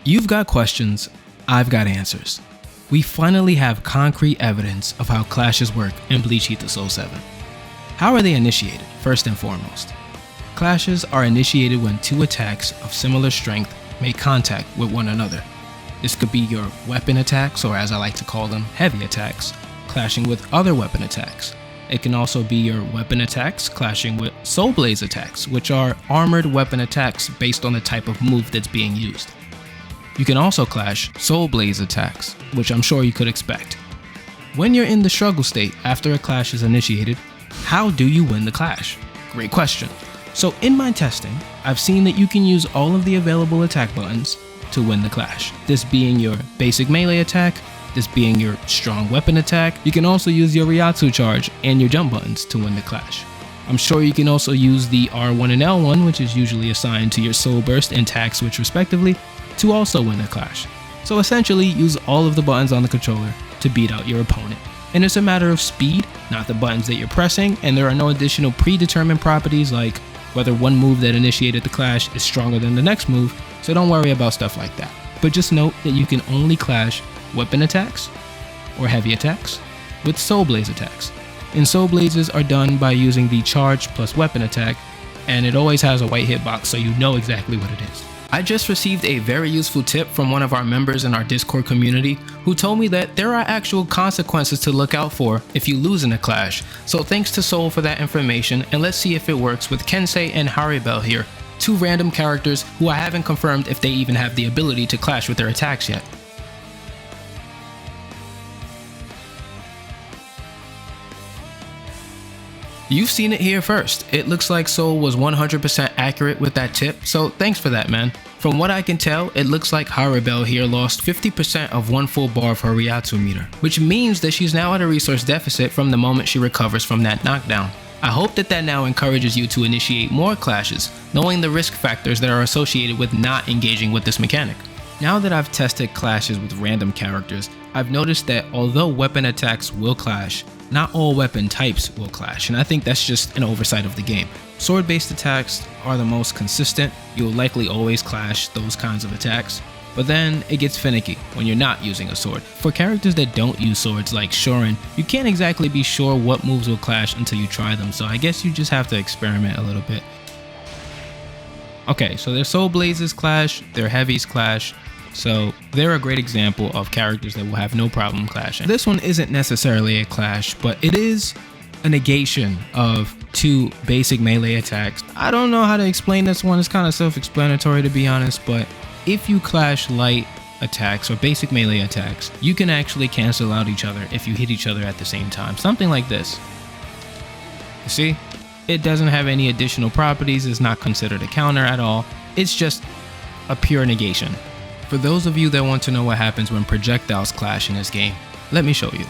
You've got questions, I've got answers. We finally have concrete evidence of how clashes work in Bleach Heat the Soul 7. How are they initiated, first and foremost? Clashes are initiated when two attacks of similar strength make contact with one another. This could be your weapon attacks, or as I like to call them, heavy attacks, clashing with other weapon attacks. It can also be your weapon attacks clashing with Soul Blaze attacks, which are armored weapon attacks based on the type of move that's being used. You can also clash Soul Blaze attacks, which I'm sure you could expect. When you're in the struggle state after a clash is initiated, how do you win the clash? Great question. So in my testing, I've seen that you can use all of the available attack buttons to win the clash. This being your basic melee attack, this being your strong weapon attack. You can also use your Ryatsu charge and your jump buttons to win the clash. I'm sure you can also use the R1 and L1, which is usually assigned to your Soul Burst and Tag Switch respectively, to also win a clash. So essentially, use all of the buttons on the controller to beat out your opponent. And it's a matter of speed, not the buttons that you're pressing, and there are no additional predetermined properties like whether one move that initiated the clash is stronger than the next move, so don't worry about stuff like that. But just note that you can only clash weapon attacks or heavy attacks with Soul Blaze attacks. And Soul Blazes are done by using the charge plus weapon attack, and it always has a white hitbox so you know exactly what it is. I just received a very useful tip from one of our members in our Discord community who told me that there are actual consequences to look out for if you lose in a clash. So thanks to Soul for that information, and let's see if it works with Kensei and Haribel here, two random characters who I haven't confirmed if they even have the ability to clash with their attacks yet. You've seen it here first. It looks like Soul was 100% accurate with that tip, so thanks for that, man. From what I can tell, it looks like Haribel here lost 50% of one full bar of her Ryatsu meter, which means that she's now at a resource deficit from the moment she recovers from that knockdown. I hope that now encourages you to initiate more clashes, knowing the risk factors that are associated with not engaging with this mechanic. Now that I've tested clashes with random characters, I've noticed that although weapon attacks will clash, not all weapon types will clash, and I think that's just an oversight of the game. Sword-based attacks are the most consistent. You'll likely always clash those kinds of attacks, but then it gets finicky when you're not using a sword. For characters that don't use swords like Shorin, you can't exactly be sure what moves will clash until you try them, so I guess you just have to experiment a little bit. Okay, so their Soul Blazes clash, their heavies clash, so they're a great example of characters that will have no problem clashing. This one isn't necessarily a clash, but it is a negation of two basic melee attacks. I don't know how to explain this one, it's kind of self-explanatory to be honest, but if you clash light attacks or basic melee attacks, you can actually cancel out each other if you hit each other at the same time. Something like this. You see? It doesn't have any additional properties, it's not considered a counter at all, it's just a pure negation. For those of you that want to know what happens when projectiles clash in this game, let me show you.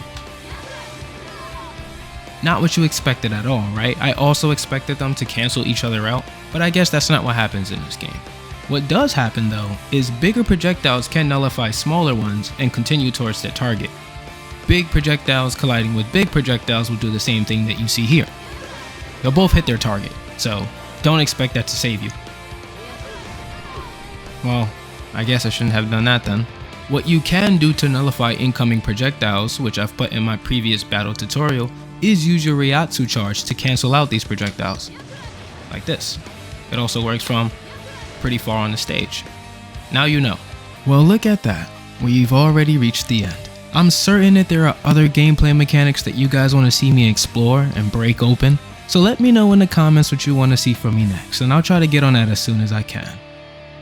Not what you expected at all, right? I also expected them to cancel each other out, but I guess that's not what happens in this game. What does happen though, is bigger projectiles can nullify smaller ones and continue towards their target. Big projectiles colliding with big projectiles will do the same thing that you see here. They'll both hit their target, so don't expect that to save you. Well, I guess I shouldn't have done that then. What you can do to nullify incoming projectiles, which I've put in my previous battle tutorial, is use your Ryatsu charge to cancel out these projectiles. Like this. It also works from pretty far on the stage. Now you know. Well, look at that. We've already reached the end. I'm certain that there are other gameplay mechanics that you guys want to see me explore and break open, so let me know in the comments what you want to see from me next, and I'll try to get on that as soon as I can.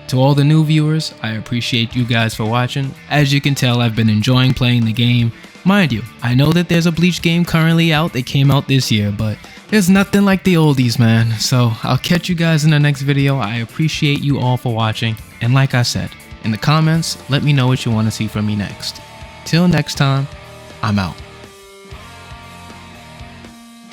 To all the new viewers, I appreciate you guys for watching. As you can tell, I've been enjoying playing the game. Mind you, I know that there's a Bleach game currently out that came out this year, but there's nothing like the oldies, man. So I'll catch you guys in the next video. I appreciate you all for watching, and like I said, in the comments, let me know what you want to see from me next. Till next time, I'm out.